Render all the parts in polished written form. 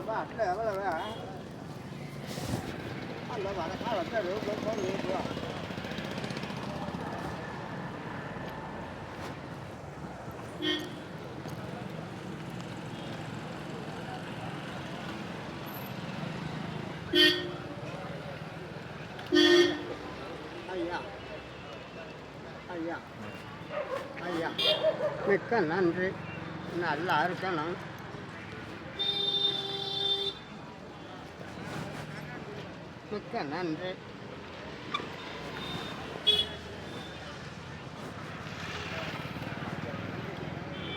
பாட்டில் எவ்வளவு அந்த வர காலத்தை ரூபா ஐயா ஐயா ஐயா மிக்க நன்றி. நல்லா இருக்கணும். மிக்க நன்றி.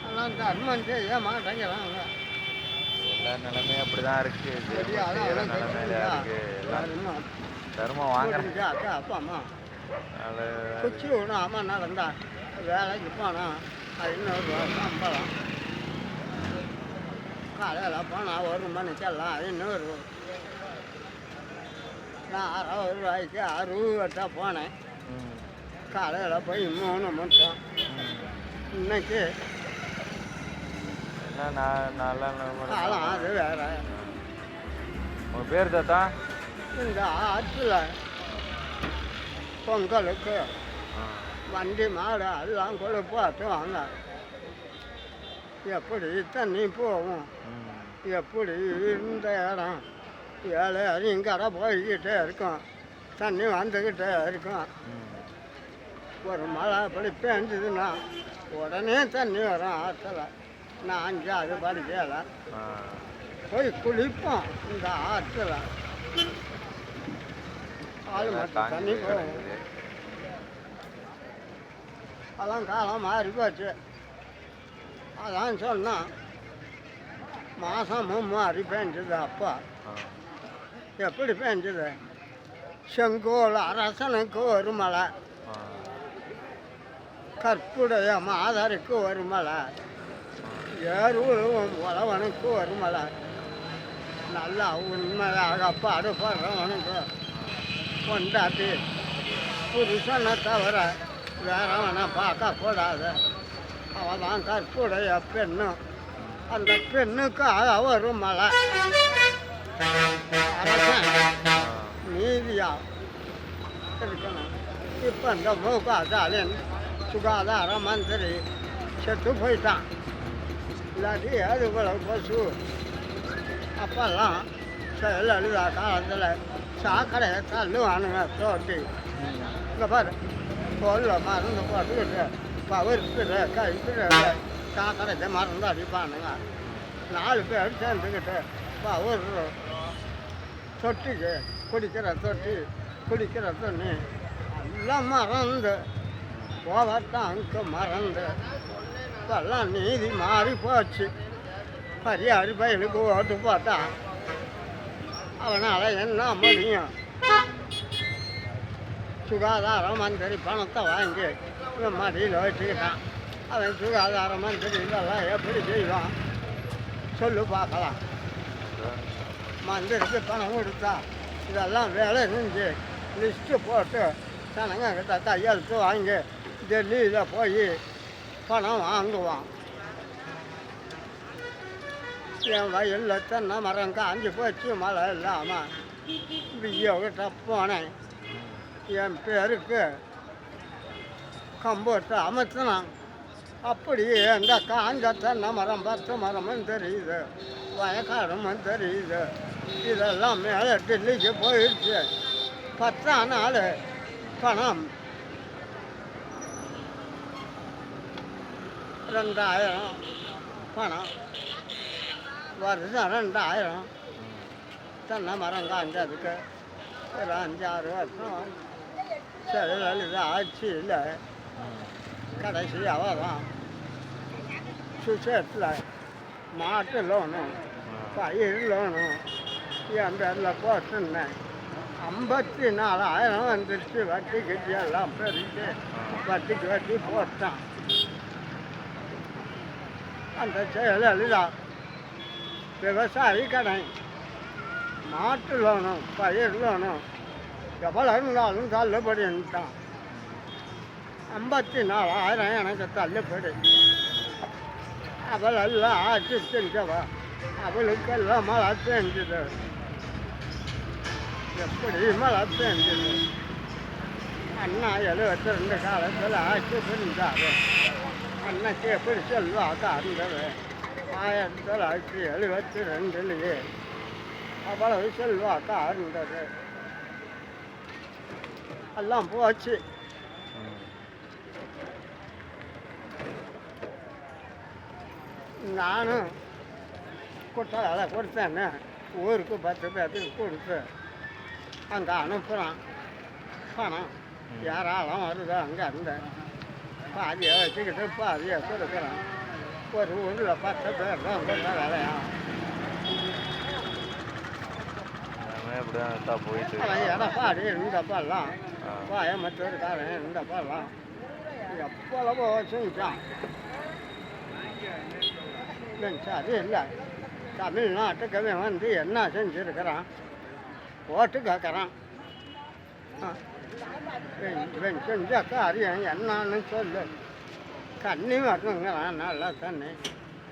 ஆனால் தர்மம் செய்ய மாட்டேங்கிறாங்க. எல்லா நிலைமையும் அப்படிதான் இருக்கு. நிலைமையில இருக்கு. தர்மம் வாங்குறீங்க. அப்பா அம்மா குச்சி விடாம நடந்தா வேலைக்கு போனால் 500 ரூபா சம்பளம். காலையில் போனால் 1 மணிக்கெல்லாம் 500. நான் 60 ரூபாய்க்கு 60 போனேன். காலையில் போய் 3 மட்டும். இன்னைக்கு காலம் அது வேற. உங்கள் பேர் தாத்தா? இந்த ஆற்றுல பொங்கலுக்கு வண்டி மாடு எல்லாம் கொடுப்பாட்டுவாங்க. எப்படி தண்ணி போகும், எப்படி இருந்த இடம் ஏழை கடை போய்கிட்டே இருக்கும், தண்ணி வந்துக்கிட்டே இருக்கும். ஒரு மழை அப்படி பெஞ்சதுன்னா உடனே தண்ணி வரும் ஆற்றுல. நான் 5ஆவது படிக்கல போய் குளிப்போம் இந்த ஆற்றுல. ஆள் மட்டும் தண்ணி போகும். அதெல்லாம் காலம் மாறி போச்சு. அதான் சொன்னான் மாதம் மாறி பெஞ்சது. அப்பா எப்படி பெஞ்சது? செங்கோல் அரசனுக்கு ஒரு மலை, கற்புடைய மாதருக்கு ஒரு மலை, ஏறும் உழவனுக்கு ஒரு மலை, நல்லா உண்மையாக பாடுபடுறவனுக்கு கொண்டாட்டி புருஷனை தவிர வேறவனை பார்க்கக்கூடாது. அவன் தான் கற்புடைய பெண்ணு. அந்த பெண்ணுக்காக ஒரு மலை அரசன் நீதியா இருக்கணும். இப்போ இந்த முகஸ்டாலின் சுகாதார மந்திரி செத்து போயிட்டான். இல்லாட்டி அது பசு. அப்பெல்லாம் ஜெயலலிதா காலத்தில் சாக்கடையை தள்ளுவானுங்க தோட்டி. இங்கே பாரு கொல்ல மருந்து போட்டுக்கிட்டு பவர்க்கிற கைக்கிற சாக்கடைக்கு மருந்து அடிப்பானுங்க. 4 பேர் சேர்ந்துக்கிட்டு பவர் தொட்டிக்கு குடிக்கிற தொட்டி குடிக்கிற தண்ணி எல்லாம் மறந்து போவட்டாங்க மறந்து. இப்பெல்லாம் நீதி மாறி போச்சு. பரியாரி பயிலுக்கு ஓட்டு போட்டா அவனால் என்ன முடியும்? சுகாதார மந்திரி பணத்தை வாங்கி மடியில் வச்சுக்கிட்டான். அவன் சுகாதார மந்திரி இதெல்லாம் எப்படி செய்வான் சொல்லு பார்க்கலாம். மந்திரிக்கு பணம் கொடுத்தா இதெல்லாம் வேலை செஞ்சு லிஸ்ட்டு போட்டு ஜனங்க கிட்ட கையெழுத்து வாங்கி டெல்லியில் போய் பணம் வாங்குவான். என் வயலில் தென்னை மரம் காஞ்சி போச்சு மழை இல்லாமல். பியோகிட்ட போனேன். என் பேருக்கு கம்போட்டு அமர்த்தினான். அப்படியே அந்த காஞ்ச தென்னை மரம் 10 மரமும் தெரியுது, வயக்காடும் தெரியுது. இதெல்லாம் மேலே டெல்லிக்கு போயிடுச்சு. 10ஆம் நாள் பணம் 2000 பணம் வருஷம் 2000. தென்னை மரம் காஞ்சதுக்கு ஒரு 5-6 வருஷம் ஜெயலலிதா ஆட்சியில் கடைசியாக தான் சுசேட்டில் மாட்டு லோனும் பயிர் லோனும் என் பேரில் போட்டிருந்தேன். 54,000 வந்துடுச்சு. வட்டி கட்டி எல்லாம் பெருச்சு வட்டிக்கு வட்டி போட்டான் அந்த ஜெயலலிதா. விவசாயி கடன், மாட்டு லோனும் பயிர் லோனும் எவ்வளோ இருந்தாலும் தள்ளுபடின்ட்டான். 54,000 எனக்கு தள்ளுபடி. அவளெல்லாம் ஆட்சி செஞ்சவா அவளுக்கெல்லாம் மழை பெஞ்சுது, எப்படி மழை பெஞ்சுது. அண்ணா 72 காலத்தில் ஆட்சி புரிந்தாரு. அன்னைக்கு எப்படி செல்வாக்கா இருந்தது. 1972 அவ்வளவு செல்வாக்கா இருந்தது. எல்லாம் போச்சு. நானும் குட்டை கொடுத்தேன்னு ஊருக்கு 10 பேர்த்துக்கு கொடுத்து அங்கே அனுப்புகிறான் பணம். யாராலும் வருதோ அங்கே இருந்த பாதியை வச்சுக்கிட்டு பாதியை கொடுக்குறான். ஒரு ஊரில் 10 பேர் தான் கொடுத்த வேலையா. அப்படிதான் போயிட்டு அவன் எடப்பாடி இருந்தப்பெல்லாம், கோயம்புத்தூர்காரன் இருந்தப்பெல்லாம் எவ்வளவோ செஞ்சான். சரி இல்லை, தமிழ்நாட்டுக்கு வந்து என்ன செஞ்சுருக்கிறான், ஓட்டு கேட்குறான். இவன் செஞ்ச காரியம் என்னன்னு சொல்லு. தண்ணி வரணுங்கிறான், நல்ல தண்ணி.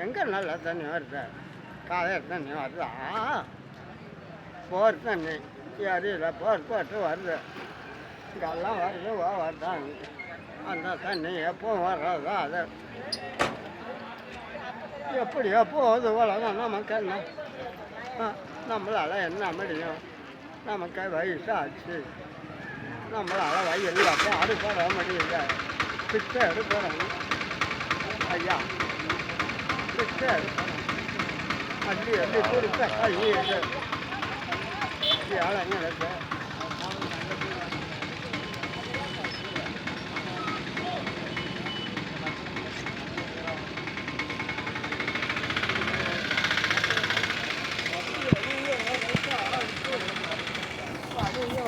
எங்கே நல்ல தண்ணி வருது? காவேரி தண்ணி வருதா? போர் தண்ணி ஏரியில் போர் போட்டு வருது. இங்கெல்லாம் வருது ஓவர். அந்த தண்ணி எப்போ வர்றதோ அது எப்படியோ போகுது உலகம். நமக்கு என்ன, நம்மளால் என்ன முடியும்? நமக்கு வயசாச்சு, நம்மளால் வயலில் பாடுபட முடியல. பிச்சை எடுக்கிறோம் ஐயா, பிச்சை எடுக்கிறோம். அள்ளி அள்ளி கொடுத்த கையில் ஏழைங்களுக்கு ஐயோ